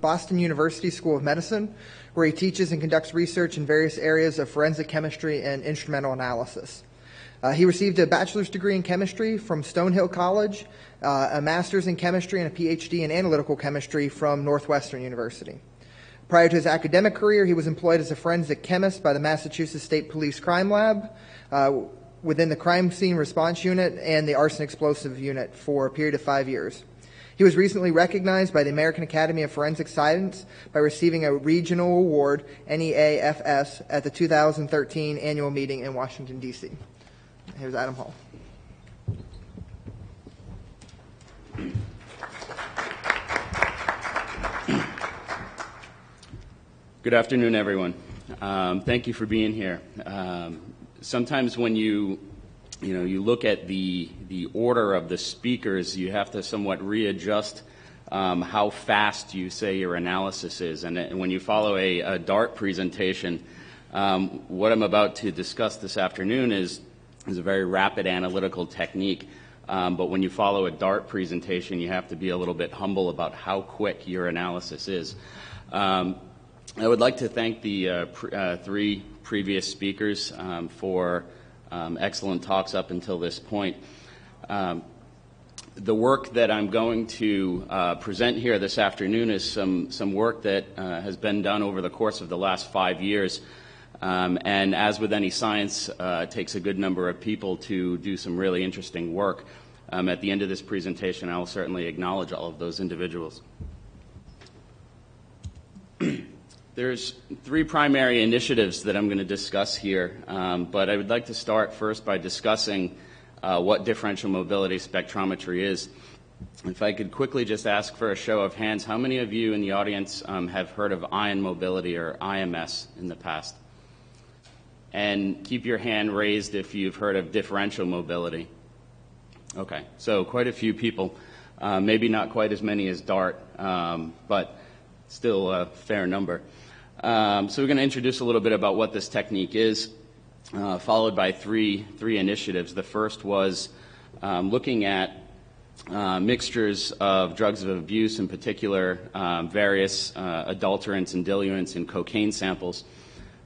Boston University School of Medicine, where he teaches and conducts research in various areas of forensic chemistry and instrumental analysis. He received a bachelor's degree in chemistry from Stonehill College, a master's in chemistry, and a PhD in analytical chemistry from Northwestern University. Prior to his academic career, he was employed as a forensic chemist by the Massachusetts State Police Crime Lab within the Crime Scene Response Unit and the Arson Explosive Unit for a period of 5 years. He was recently recognized by the American Academy of Forensic Science by receiving a regional award, NEAFS, at the 2013 annual meeting in Washington, D.C. Here's Adam Hall. Good afternoon, everyone. Thank you for being here. Sometimes when you look at the order of the speakers, you have to somewhat readjust how fast you say your analysis is. And when you follow a DART presentation, what I'm about to discuss this afternoon is a very rapid analytical technique. But when you follow a DART presentation, you have to be a little bit humble about how quick your analysis is. I would like to thank the three previous speakers for excellent talks up until this point. The work that I'm going to present here this afternoon is some work that has been done over the course of the last 5 years. And as with any science, it takes a good number of people to do some really interesting work. At the end of this presentation, I will certainly acknowledge all of those individuals. There's three primary initiatives that I'm going to discuss here, but I would like to start first by discussing what differential mobility spectrometry is. If I could quickly just ask for a show of hands, how many of you in the audience have heard of ion mobility or IMS in the past? And keep your hand raised if you've heard of differential mobility. Okay, so quite a few people, maybe not quite as many as DART, but still a fair number. So we're going to introduce a little bit about what this technique is, followed by three initiatives. The first was looking at mixtures of drugs of abuse, in particular various adulterants and diluents in cocaine samples,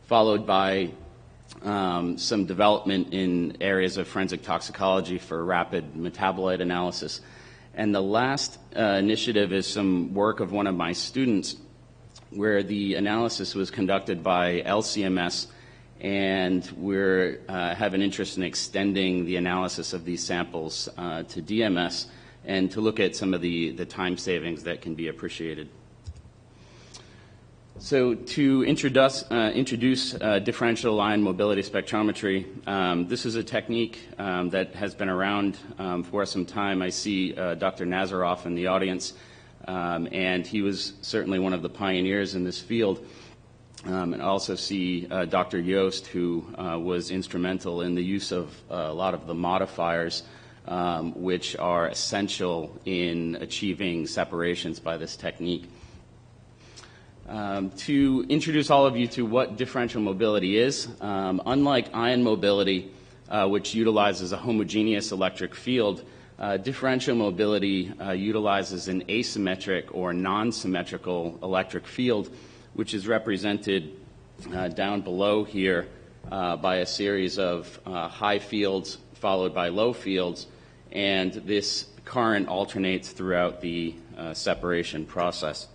followed by some development in areas of forensic toxicology for rapid metabolite analysis. And the last initiative is some work of one of my students where the analysis was conducted by LCMS, and we have an interest in extending the analysis of these samples to DMS and to look at some of the time savings that can be appreciated. So to introduce differential ion mobility spectrometry, this is a technique that has been around for some time. I see Dr. Nazaroff in the audience, and he was certainly one of the pioneers in this field. And also see Dr. Yost, who was instrumental in the use of a lot of the modifiers, which are essential in achieving separations by this technique. To introduce all of you to what differential mobility is, unlike ion mobility, which utilizes a homogeneous electric field, differential mobility utilizes an asymmetric or non-symmetrical electric field, which is represented down below here by a series of high fields followed by low fields, and this current alternates throughout the separation process.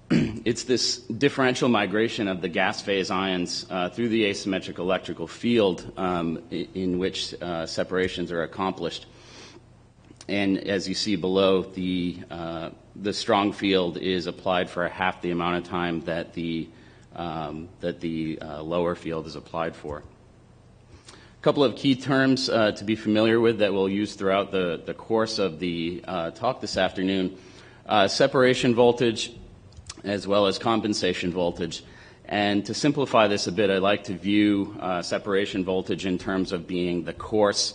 It's this differential migration of the gas phase ions through the asymmetric electrical field in which separations are accomplished. And as you see below, the strong field is applied for half the amount of time that the lower field is applied for. A couple of key terms to be familiar with that we'll use throughout the course of the talk this afternoon: separation voltage, as well as compensation voltage. And to simplify this a bit, I like to view separation voltage in terms of being the coarse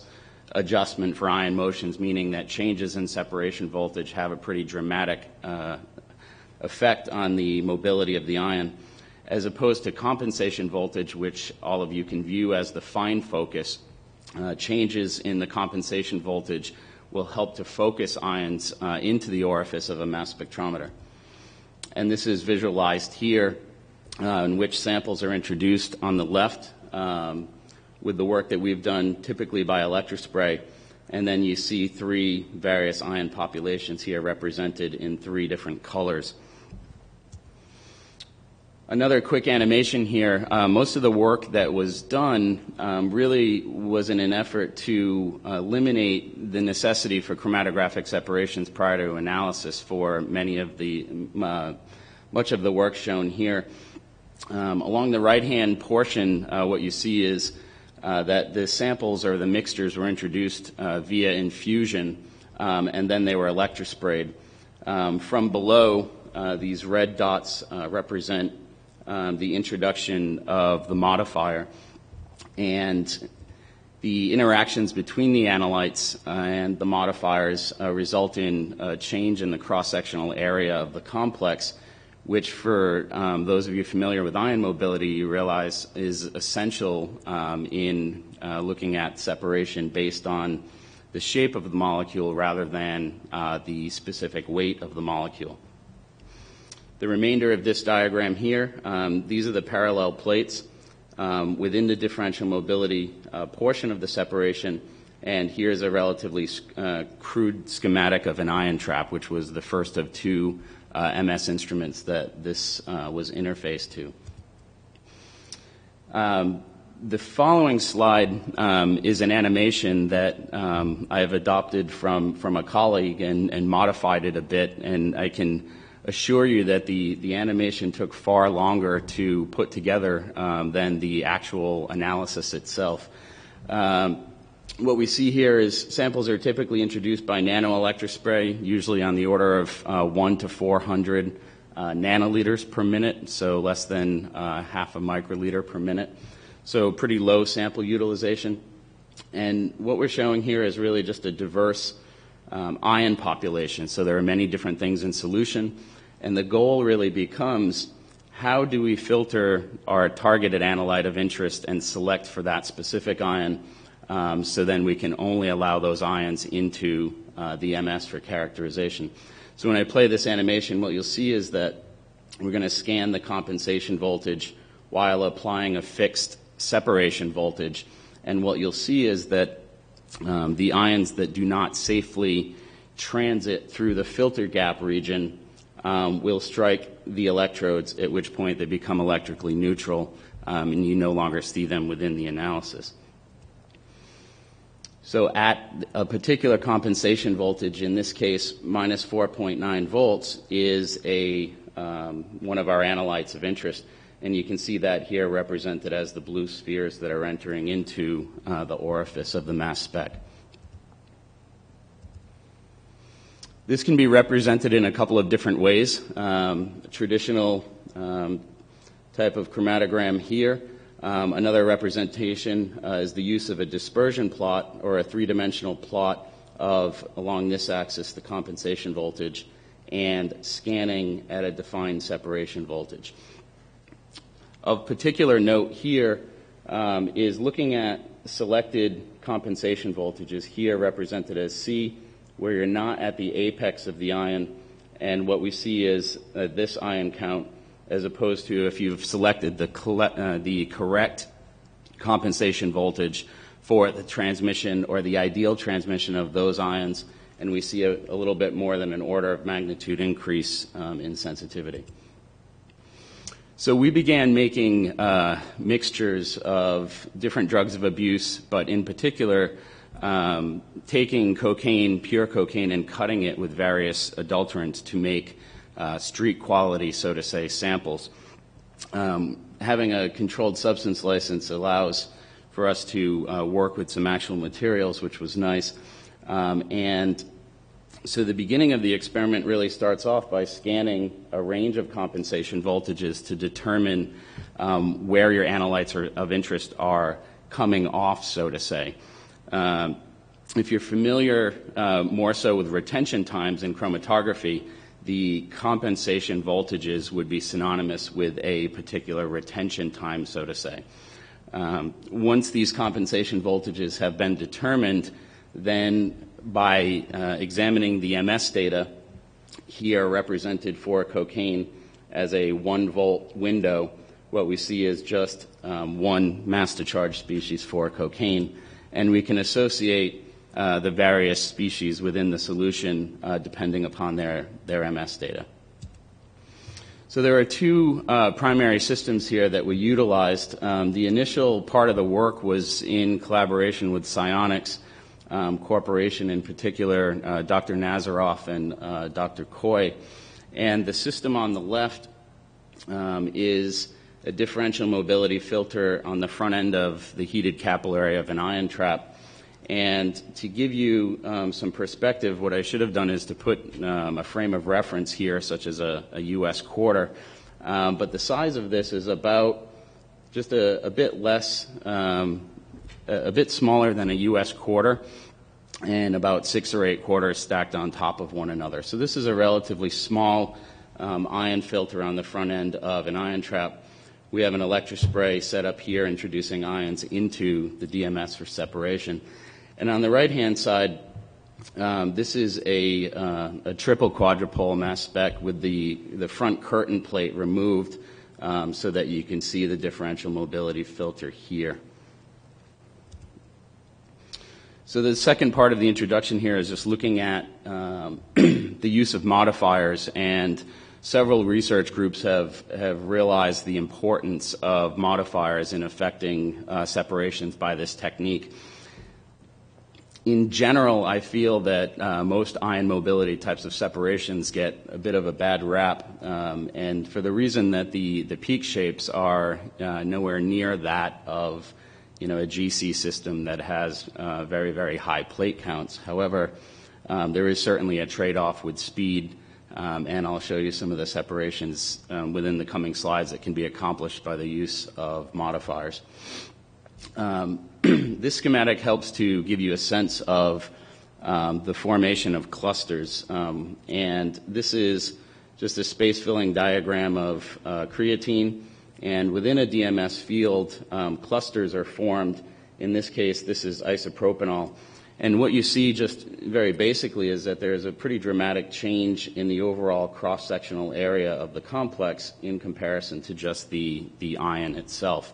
adjustment for ion motions, meaning that changes in separation voltage have a pretty dramatic effect on the mobility of the ion, as opposed to compensation voltage, which all of you can view as the fine focus. Changes in the compensation voltage will help to focus ions into the orifice of a mass spectrometer. and this is visualized here, in which samples are introduced on the left with the work that we've done typically by electrospray. And then you see three various ion populations here represented in three different colors. Another quick animation here. Most of the work that was done really was in an effort to eliminate the necessity for chromatographic separations prior to analysis for much of the work shown here. Along the right-hand portion, what you see is that the samples or the mixtures were introduced via infusion, and then they were electrosprayed. From below, these red dots represent the introduction of the modifier, and the interactions between the analytes and the modifiers result in a change in the cross-sectional area of the complex, which for those of you familiar with ion mobility, you realize is essential in looking at separation based on the shape of the molecule rather than the specific weight of the molecule. The remainder of this diagram here, these are the parallel plates within the differential mobility portion of the separation, and here's a relatively crude schematic of an ion trap, which was the first of two MS instruments that this was interfaced to. The following slide is an animation that I have adopted from a colleague and modified it a bit, and I can assure you that the animation took far longer to put together than the actual analysis itself. What we see here is samples are typically introduced by nanoelectrospray, usually on the order of 1 to 400 nanoliters per minute, so less than half a microliter per minute. So pretty low sample utilization. And what we're showing here is really just a diverse ion population. So there are many different things in solution, and the goal really becomes how do we filter our targeted analyte of interest and select for that specific ion, so then we can only allow those ions into the MS for characterization. So when I play this animation, what you'll see is that we're going to scan the compensation voltage while applying a fixed separation voltage, and what you'll see is that the ions that do not safely transit through the filter gap region will strike the electrodes, at which point they become electrically neutral, and you no longer see them within the analysis. So at a particular compensation voltage, in this case minus 4.9 volts, is one of our analytes of interest. And you can see that here represented as the blue spheres that are entering into the orifice of the mass spec. This can be represented in a couple of different ways. Traditional type of chromatogram here. Another representation is the use of a dispersion plot or a three-dimensional plot of, along this axis, the compensation voltage, and scanning at a defined separation voltage. Of particular note here is looking at selected compensation voltages here represented as C, where you're not at the apex of the ion, and what we see is this ion count, as opposed to if you've selected the correct compensation voltage for the transmission or the ideal transmission of those ions, and we see a little bit more than an order of magnitude increase in sensitivity. So we began making mixtures of different drugs of abuse, but in particular taking cocaine, pure cocaine, and cutting it with various adulterants to make street quality, so to say, samples. Having a controlled substance license allows for us to work with some actual materials, which was nice. And so the beginning of the experiment really starts off by scanning a range of compensation voltages to determine where your analytes of interest are coming off, so to say. If you're familiar more so with retention times in chromatography, the compensation voltages would be synonymous with a particular retention time, so to say. Once these compensation voltages have been determined, then by examining the MS data here represented for cocaine as a 1-volt window. What we see is just one mass-to-charge species for cocaine, and we can associate the various species within the solution depending upon their MS data. So there are two primary systems here that we utilized. The initial part of the work was in collaboration with Psionics Corporation, in particular Dr. Nazaroff and Dr. Coy. And the system on the left is a differential mobility filter on the front end of the heated capillary of an ion trap. And to give you some perspective, what I should have done is to put a frame of reference here, such as a U.S. quarter. But the size of this is about just a bit less, a bit smaller than a U.S. quarter, and about 6 or 8 quarters stacked on top of one another. So this is a relatively small ion filter on the front end of an ion trap. We have an electrospray set up here introducing ions into the DMS for separation. And on the right-hand side, this is a triple quadrupole mass spec with the front curtain plate removed so that you can see the differential mobility filter here. So the second part of the introduction here is just looking at the use of modifiers, and several research groups have realized the importance of modifiers in affecting separations by this technique. In general, I feel that most ion mobility types of separations get a bit of a bad rap, and for the reason that the peak shapes are nowhere near that of a GC system that has very, very high plate counts. However, there is certainly a trade-off with speed, and I'll show you some of the separations within the coming slides that can be accomplished by the use of modifiers. This schematic helps to give you a sense of the formation of clusters, and this is just a space-filling diagram of creatine, and within a DMS field, clusters are formed. In this case, this is isopropanol, and what you see just very basically is that there's a pretty dramatic change in the overall cross-sectional area of the complex in comparison to just the ion itself.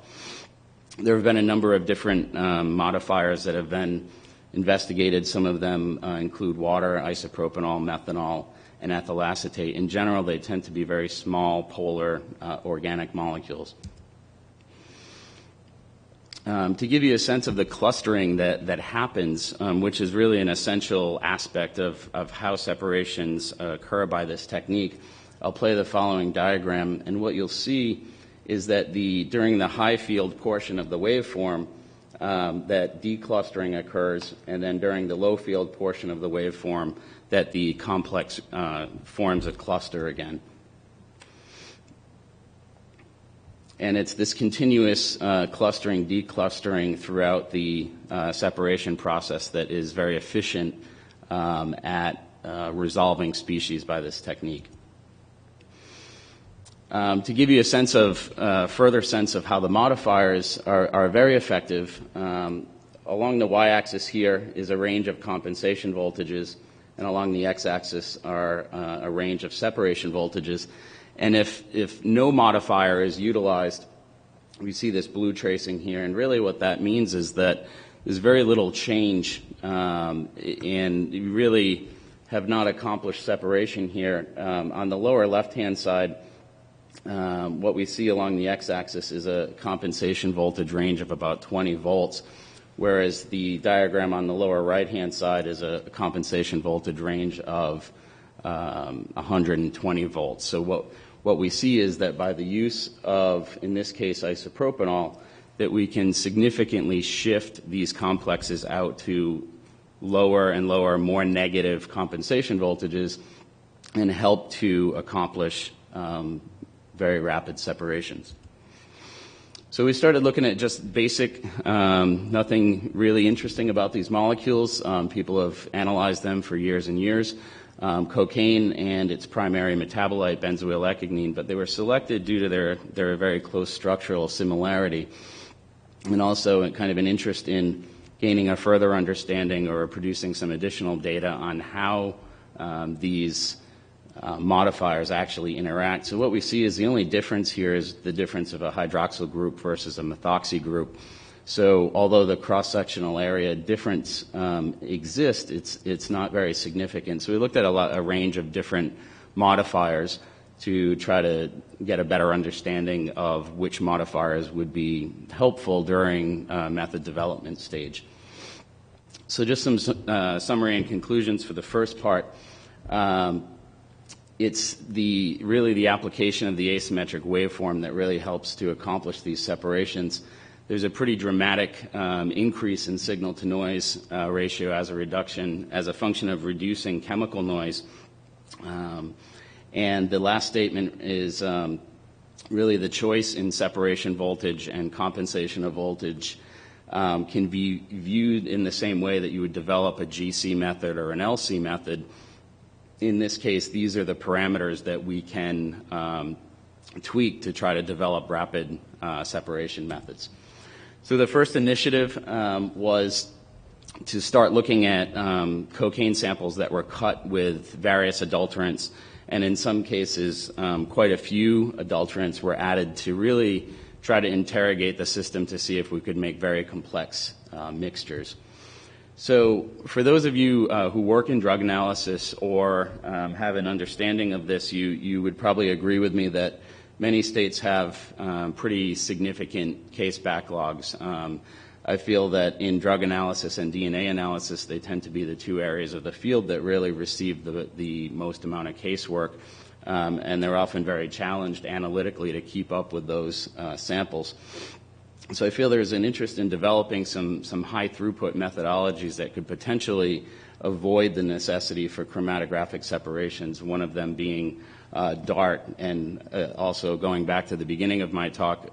There have been a number of different modifiers that have been investigated. Some of them include water, isopropanol, methanol, and ethyl acetate. In general, they tend to be very small, polar, organic molecules. To give you a sense of the clustering that happens, which is really an essential aspect of how separations occur by this technique, I'll play the following diagram, and what you'll see is that during the high field portion of the waveform, that declustering occurs, and then during the low field portion of the waveform, that the complex forms a cluster again. And it's this continuous clustering, declustering throughout the separation process that is very efficient at resolving species by this technique. To give you a sense of, further sense of how the modifiers are very effective, along the y-axis here is a range of compensation voltages, and along the x-axis are a range of separation voltages. And if no modifier is utilized, we see this blue tracing here, and really what that means is that there's very little change, and you really have not accomplished separation here. On the lower left-hand side, what we see along the x-axis is a compensation voltage range of about 20 volts, whereas the diagram on the lower right-hand side is a compensation voltage range of 120 volts. So what we see is that by the use of, in this case, isopropanol, that we can significantly shift these complexes out to lower and lower, more negative compensation voltages and help to accomplish very rapid separations. So we started looking at just basic, nothing really interesting about these molecules. People have analyzed them for years and years. Cocaine and its primary metabolite, benzoylecgonine, but they were selected due to their very close structural similarity, and also kind of an interest in gaining a further understanding or producing some additional data on how these modifiers actually interact. So what we see is the only difference here is the difference of a hydroxyl group versus a methoxy group. So although the cross-sectional area difference exists, it's not very significant. So we looked at a range of different modifiers to try to get a better understanding of which modifiers would be helpful during method development stage. So just some summary and conclusions for the first part. It's really the application of the asymmetric waveform that really helps to accomplish these separations. There's a pretty dramatic increase in signal-to-noise ratio as a function of reducing chemical noise. And the last statement is really the choice in separation voltage and compensation of voltage can be viewed in the same way that you would develop a GC method or an LC method. In this case, these are the parameters that we can tweak to try to develop rapid separation methods. So the first initiative was to start looking at cocaine samples that were cut with various adulterants, and in some cases, quite a few adulterants were added to really try to interrogate the system to see if we could make very complex mixtures. So for those of you who work in drug analysis or have an understanding of this, you would probably agree with me that many states have pretty significant case backlogs. I feel that in drug analysis and DNA analysis, they tend to be the two areas of the field that really receive the most amount of casework, and they're often very challenged analytically to keep up with those samples. So I feel there's an interest in developing some high throughput methodologies that could potentially avoid the necessity for chromatographic separations, one of them being DART, and also going back to the beginning of my talk,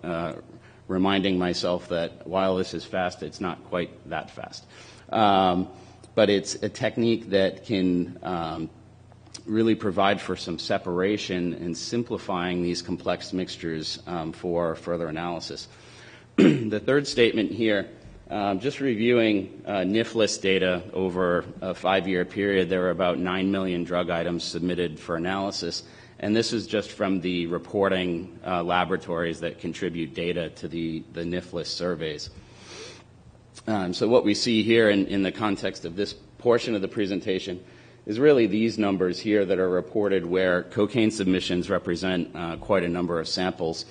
reminding myself that while this is fast, it's not quite that fast. But it's a technique that can really provide for some separation and simplifying these complex mixtures for further analysis. The third statement here, just reviewing NIF list data over a 5-year period, there were about 9 million drug items submitted for analysis. And this is just from the reporting laboratories that contribute data to the NIF list surveys. So what we see here in the context of this portion of the presentation is really these numbers here that are reported where cocaine submissions represent quite a number of samples.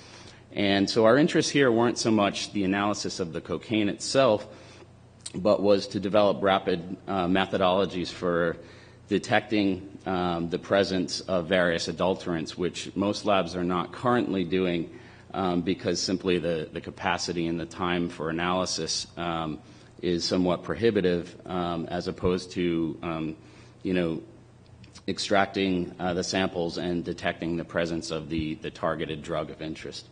And so our interests here weren't so much the analysis of the cocaine itself, but was to develop rapid methodologies for detecting the presence of various adulterants, which most labs are not currently doing because simply the capacity and the time for analysis is somewhat prohibitive as opposed to, extracting the samples and detecting the presence of the targeted drug of interest.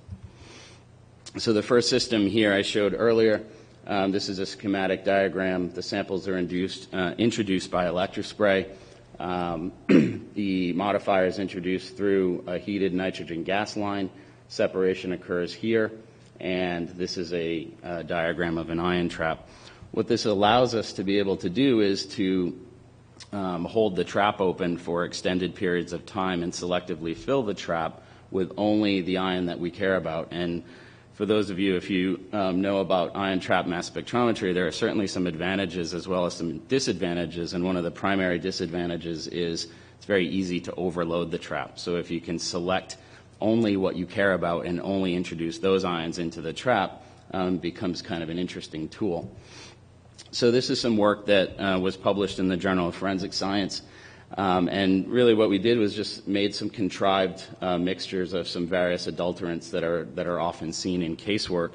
So the first system here I showed earlier, this is a schematic diagram. The samples are introduced by electrospray. The modifier is introduced through a heated nitrogen gas line. Separation occurs here, and this is a diagram of an ion trap. What this allows us to be able to do is to hold the trap open for extended periods of time and selectively fill the trap with only the ion that we care about. And for those of you, if you know about ion trap mass spectrometry, there are certainly some advantages as well as some disadvantages, and one of the primary disadvantages is it's very easy to overload the trap. So if you can select only what you care about and only introduce those ions into the trap, becomes kind of an interesting tool. So this is some work that was published in the Journal of Forensic Science. And really what we did was just made some contrived mixtures of some various adulterants that are often seen in casework,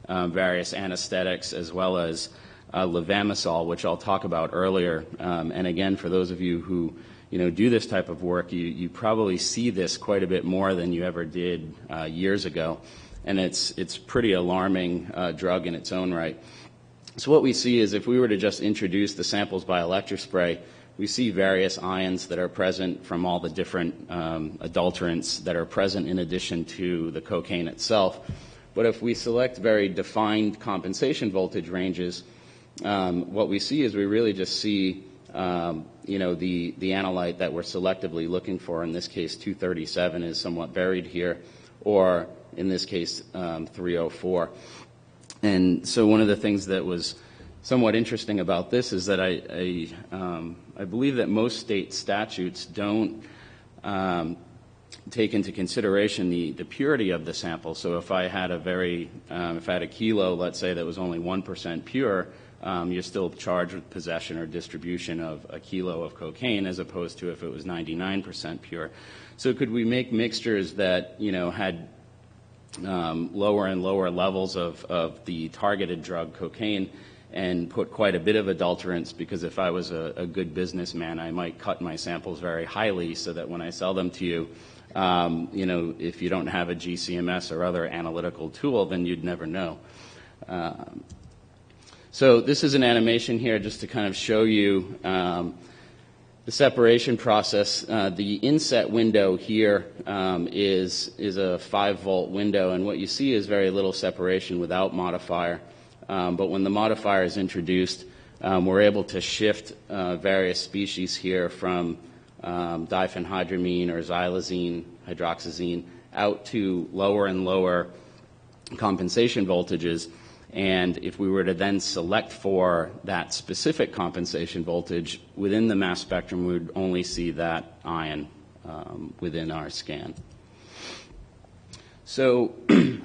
various anesthetics as well as levamisole, which I'll talk about earlier. And again, for those of you who do this type of work, you probably see this quite a bit more than you ever did years ago. And it's pretty alarming drug in its own right. So what we see is if we were to just introduce the samples by electrospray, we see various ions that are present from all the different adulterants that are present in addition to the cocaine itself. But if we select very defined compensation voltage ranges, what we see is we really just see the analyte that we're selectively looking for, in this case 237, is somewhat buried here, or in this case 304. And so one of the things that was somewhat interesting about this is that I believe that most state statutes don't take into consideration the purity of the sample. So if I had if I had a kilo, let's say, that was only 1% pure, you're still charged with possession or distribution of a kilo of cocaine, as opposed to if it was 99% pure. So could we make mixtures that had lower and lower levels of the targeted drug, cocaine, and put quite a bit of adulterants? Because if I was a good businessman, I might cut my samples very highly so that when I sell them to you, if you don't have a GCMS or other analytical tool, then you'd never know. So this is an animation here just to kind of show you the separation process. The inset window here is a 5-volt window, and what you see is very little separation without modifier. But when the modifier is introduced, we're able to shift various species here from diphenhydramine or xylazine, hydroxyzine, out to lower and lower compensation voltages. And if we were to then select for that specific compensation voltage within the mass spectrum, we would only see that ion within our scan. So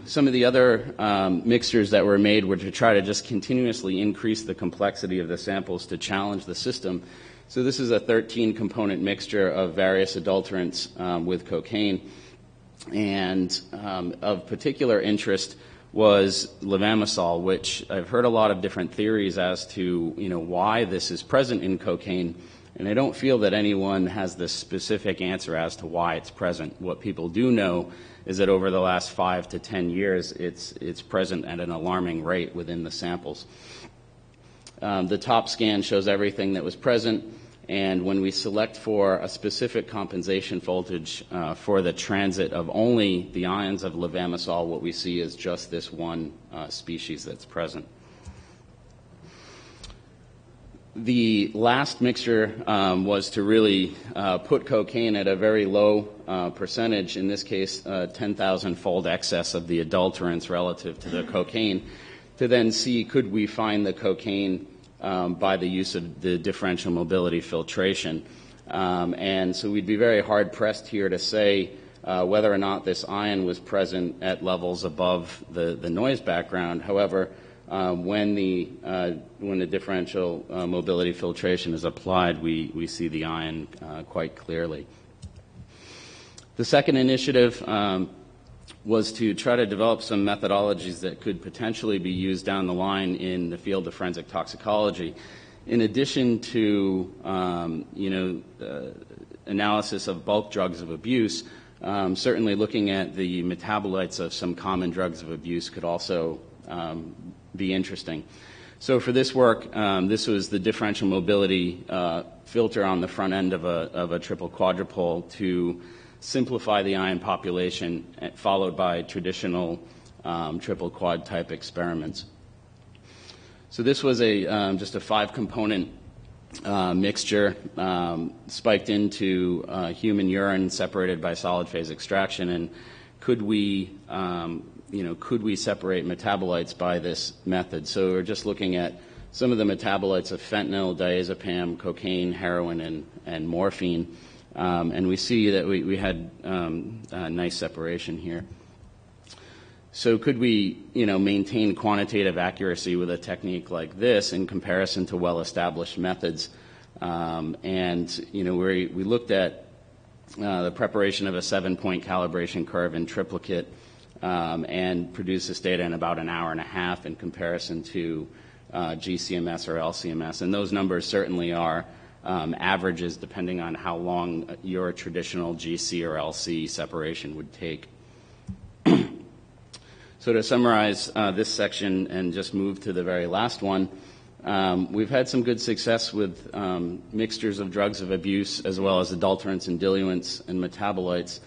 some of the other mixtures that were made were to try to just continuously increase the complexity of the samples to challenge the system. So this is a 13-component mixture of various adulterants with cocaine. And of particular interest was levamisole, which I've heard a lot of different theories as to why this is present in cocaine, and I don't feel that anyone has the specific answer as to why it's present. What people do know is that over the last 5 to 10 years, it's present at an alarming rate within the samples. The top scan shows everything that was present, and when we select for a specific compensation voltage for the transit of only the ions of levamisole, what we see is just this one species that's present. The last mixture was to really put cocaine at a very low percentage, in this case 10,000-fold excess of the adulterants relative to the cocaine, to then see could we find the cocaine by the use of the differential mobility filtration. And so we'd be very hard-pressed here to say whether or not this ion was present at levels above the noise background. However, when the differential mobility filtration is applied, we see the ion quite clearly. The second initiative was to try to develop some methodologies that could potentially be used down the line in the field of forensic toxicology. In addition to analysis of bulk drugs of abuse, certainly looking at the metabolites of some common drugs of abuse could also be interesting. So for this work, this was the differential mobility filter on the front end of a triple quadrupole to simplify the ion population, followed by traditional triple quad type experiments. So this was just a 5-component mixture spiked into human urine separated by solid phase extraction, and could we separate metabolites by this method? So we're just looking at some of the metabolites of fentanyl, diazepam, cocaine, heroin, and morphine. And we see that we had nice separation here. So could we, maintain quantitative accuracy with a technique like this in comparison to well-established methods? We looked at the preparation of a 7-point calibration curve in triplicate and produced this data in about an hour and a half in comparison to GCMS or LCMS. And those numbers certainly are averages depending on how long your traditional GC or LC separation would take. So to summarize this section and just move to the very last one, we've had some good success with mixtures of drugs of abuse as well as adulterants and diluents and metabolites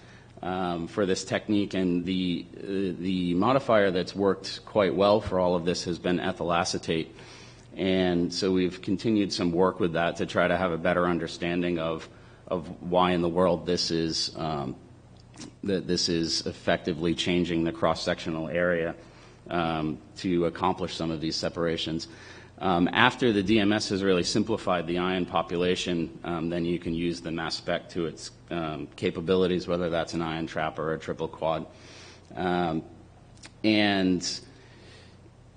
for this technique, and the modifier that's worked quite well for all of this has been ethyl acetate. And so we've continued some work with that to try to have a better understanding of why in the world this is effectively changing the cross-sectional area to accomplish some of these separations. After the DMS has really simplified the ion population, then you can use the mass spec to its capabilities, whether that's an ion trap or a triple quad. And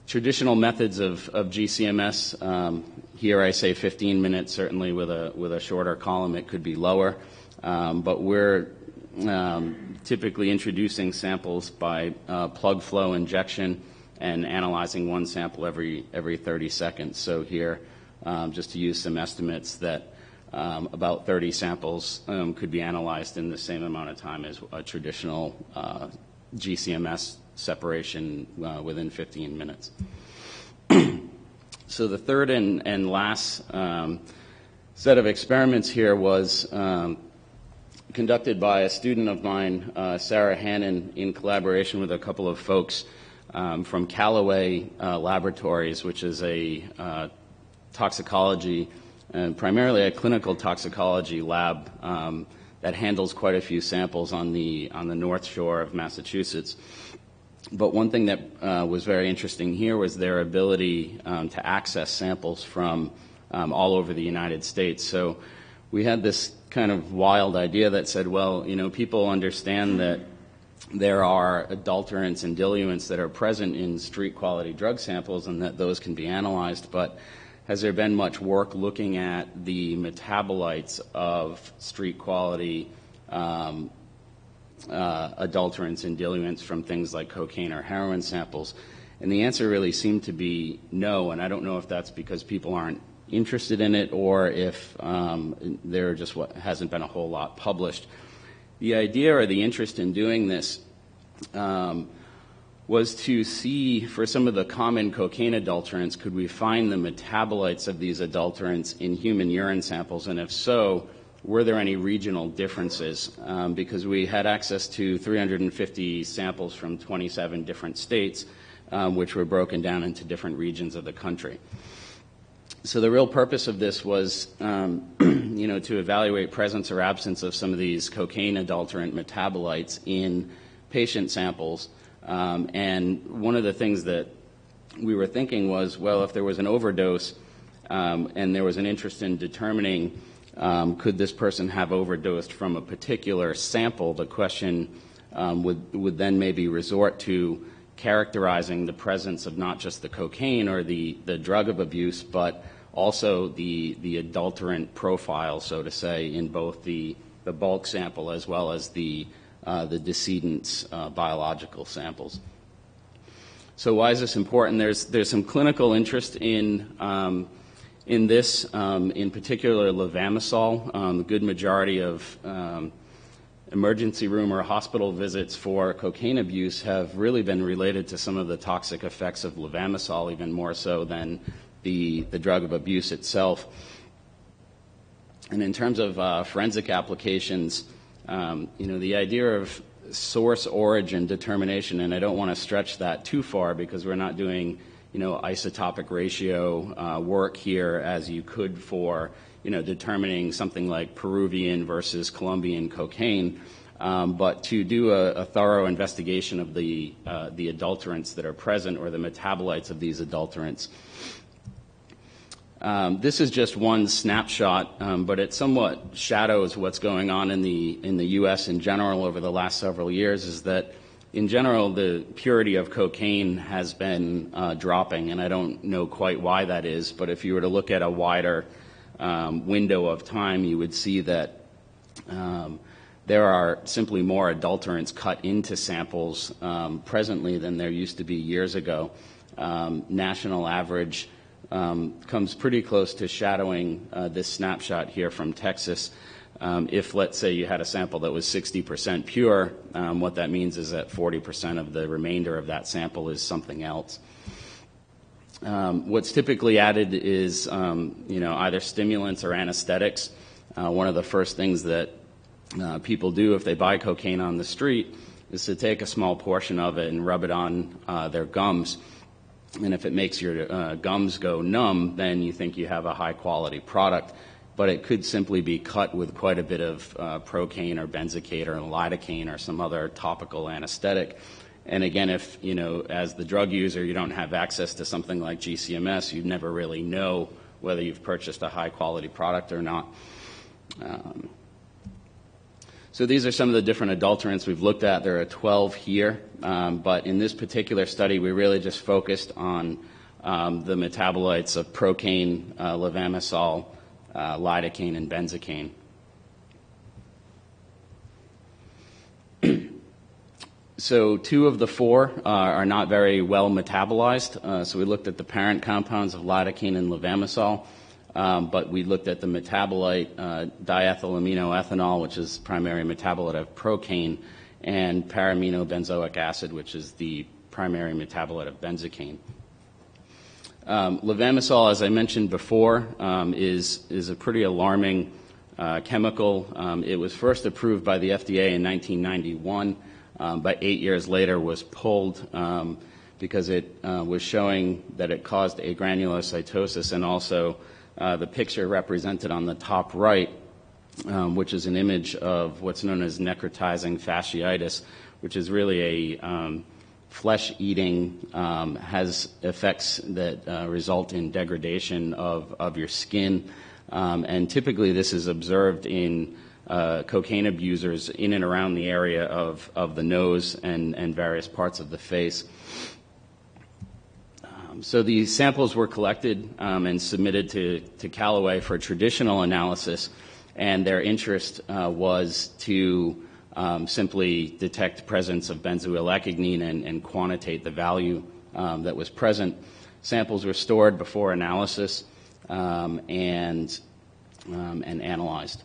traditional methods of GCMS, here I say 15 minutes, certainly with a shorter column it could be lower, but we're typically introducing samples by plug flow injection and analyzing one sample every 30 seconds. So here, just to use some estimates, that about 30 samples could be analyzed in the same amount of time as a traditional GCMS separation within 15 minutes. So the third and last set of experiments here was conducted by a student of mine, Sarah Hannon, in collaboration with a couple of folks from Callaway Laboratories, which is a toxicology, primarily a clinical toxicology lab that handles quite a few samples on the North Shore of Massachusetts. But one thing that was very interesting here was their ability to access samples from all over the United States. So we had this kind of wild idea that said, well, people understand that there are adulterants and diluents that are present in street quality drug samples and that those can be analyzed, but has there been much work looking at the metabolites of street quality adulterants and diluents from things like cocaine or heroin samples? And the answer really seemed to be no, and I don't know if that's because people aren't interested in it or if there just hasn't been a whole lot published. The idea or the interest in doing this was to see, for some of the common cocaine adulterants, could we find the metabolites of these adulterants in human urine samples, and if so, were there any regional differences? Because we had access to 350 samples from 27 different states, which were broken down into different regions of the country. So the real purpose of this was, to evaluate presence or absence of some of these cocaine adulterant metabolites in patient samples. And one of the things that we were thinking was, well, if there was an overdose and there was an interest in determining could this person have overdosed from a particular sample, the question would then maybe resort to characterizing the presence of not just the cocaine or the drug of abuse, but also the adulterant profile, so to say, in both the bulk sample as well as the decedent's biological samples. So why is this important? There's some clinical interest in this, in particular levamisole. The good majority of emergency room or hospital visits for cocaine abuse have really been related to some of the toxic effects of levamisole, even more so than the drug of abuse itself. And in terms of forensic applications, the idea of source origin determination, and I don't want to stretch that too far because we're not doing isotopic ratio work here as you could for determining something like Peruvian versus Colombian cocaine, but to do a thorough investigation of the adulterants that are present or the metabolites of these adulterants. This is just one snapshot, but it somewhat shadows what's going on in the U.S. in general over the last several years. Is that in general the purity of cocaine has been dropping, and I don't know quite why that is. But if you were to look at a wider window of time, you would see that there are simply more adulterants cut into samples presently than there used to be years ago. National average comes pretty close to shadowing this snapshot here from Texas. If, let's say, you had a sample that was 60% pure, what that means is that 40% of the remainder of that sample is something else. What's typically added is, either stimulants or anesthetics. One of the first things that people do if they buy cocaine on the street is to take a small portion of it and rub it on their gums. and if it makes your gums go numb, then you think you have a high-quality product. But it could simply be cut with quite a bit of procaine or benzocaine or lidocaine or some other topical anesthetic. And again, if, as the drug user, you don't have access to something like GCMS, you'd never really know whether you've purchased a high-quality product or not. So these are some of the different adulterants we've looked at. There are 12 here, but in this particular study, we really just focused on the metabolites of procaine, levamisole, lidocaine, and benzocaine. So 2 of the 4 are not very well metabolized. So we looked at the parent compounds of lidocaine and levamisole, but we looked at the metabolite diethylaminoethanol, which is primary metabolite of procaine, and paraminobenzoic acid, which is the primary metabolite of benzocaine. Levamisole, as I mentioned before, is a pretty alarming chemical. It was first approved by the FDA in 1991, but 8 years later was pulled because it was showing that it caused agranulocytosis, and also the picture represented on the top right, which is an image of what's known as necrotizing fasciitis, which is really a flesh-eating, has effects that result in degradation of your skin. And typically this is observed in cocaine abusers in and around the area of the nose and various parts of the face. So these samples were collected and submitted to Callaway for traditional analysis, and their interest was to simply detect presence of benzoylecgonine and quantitate the value that was present. Samples were stored before analysis and analyzed.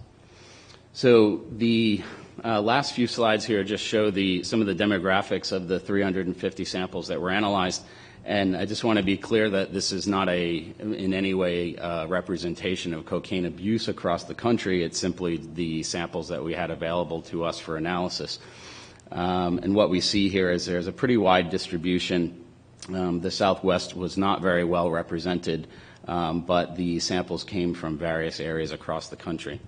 So the last few slides here just show some of the demographics of the 350 samples that were analyzed. And I just want to be clear that this is not in any way representation of cocaine abuse across the country. It's simply the samples that we had available to us for analysis. And what we see here is there's a pretty wide distribution. The Southwest was not very well represented, but the samples came from various areas across the country.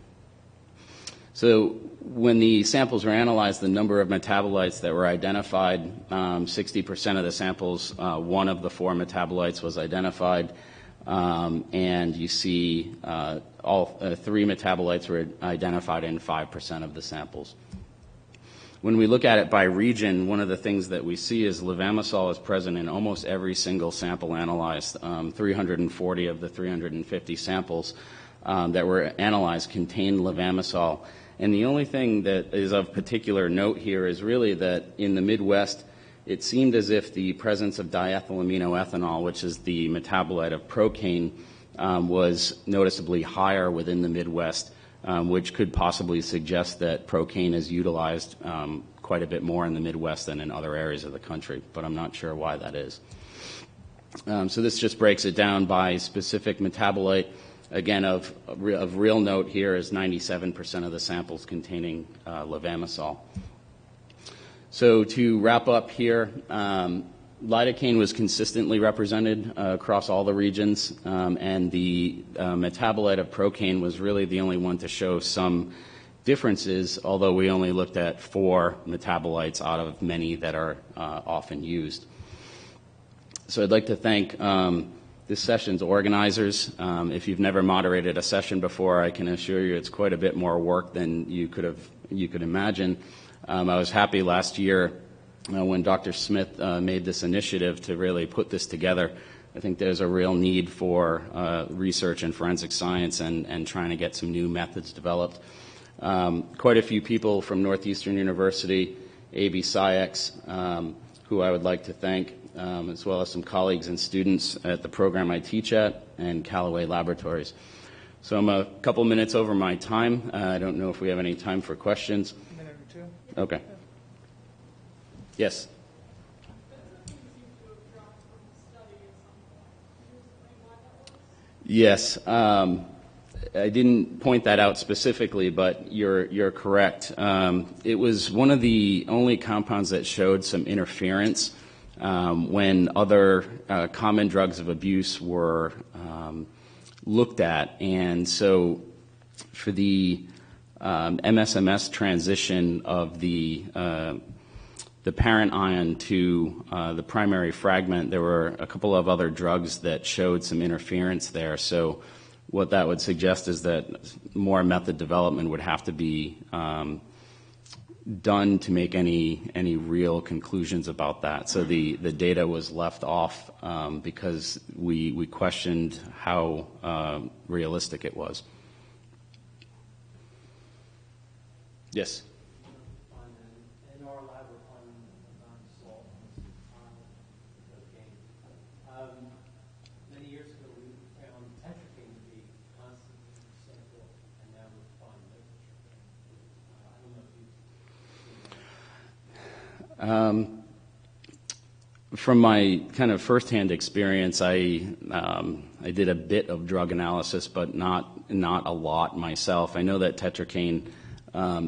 So when the samples were analyzed, the number of metabolites that were identified, 60% of the samples, 1 of the 4 metabolites was identified, and you see all 3 metabolites were identified in 5% of the samples. When we look at it by region, one of the things that we see is levamisole is present in almost every single sample analyzed. 340 of the 350 samples that were analyzed contained levamisole. And the only thing that is of particular note here is really that in the Midwest, it seemed as if the presence of diethylaminoethanol, which is the metabolite of procaine, was noticeably higher within the Midwest, which could possibly suggest that procaine is utilized quite a bit more in the Midwest than in other areas of the country, but I'm not sure why that is. So this just breaks it down by specific metabolite. Again, of real note here is 97% of the samples containing levamisole. So to wrap up here, lidocaine was consistently represented across all the regions, and the metabolite of procaine was really the only one to show some differences, although we only looked at 4 metabolites out of many that are often used. So I'd like to thank this session's organizers. If you've never moderated a session before, I can assure you it's quite a bit more work than you could imagine. I was happy last year when Dr. Smith made this initiative to really put this together. I think there's a real need for research in forensic science and trying to get some new methods developed. Quite a few people from Northeastern University, AB SciEx, who I would like to thank, as well as some colleagues and students at the program I teach at, and Callaway Laboratories. So I'm a couple minutes over my time. I don't know if we have any time for questions. A minute or 2. Okay. Yes? Yes. I didn't point that out specifically, but you're correct. It was one of the only compounds that showed some interference when other common drugs of abuse were looked at. And so for the MSMS transition of the parent ion to the primary fragment, there were a couple of other drugs that showed some interference there. So what that would suggest is that more method development would have to be done to make any real conclusions about that. So the data was left off because we questioned how realistic it was. Yes? In our lab, we're finding salt many years ago, we found tetracaine to be constantly sample, and now we're finding literature. I don't know if you've seen that. From my kind of firsthand experience, I did a bit of drug analysis, but not a lot myself. I know that tetracaine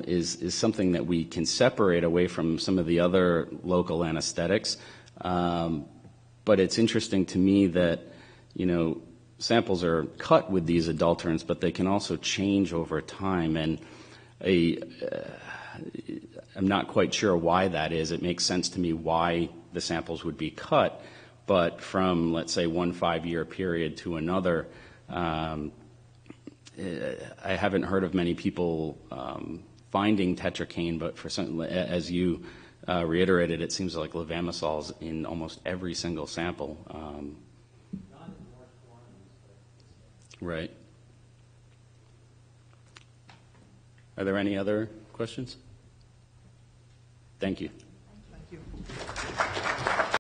is something that we can separate away from some of the other local anesthetics. But it's interesting to me that, samples are cut with these adulterants, but they can also change over time. And I'm not quite sure why that is. It makes sense to me why the samples would be cut, but from, let's say, 1 5-year period to another, I haven't heard of many people finding tetracaine, but for some, as you reiterated, it seems like levamisole is in almost every single sample. Not in large quantities, but Right. Are there any other questions? Thank you.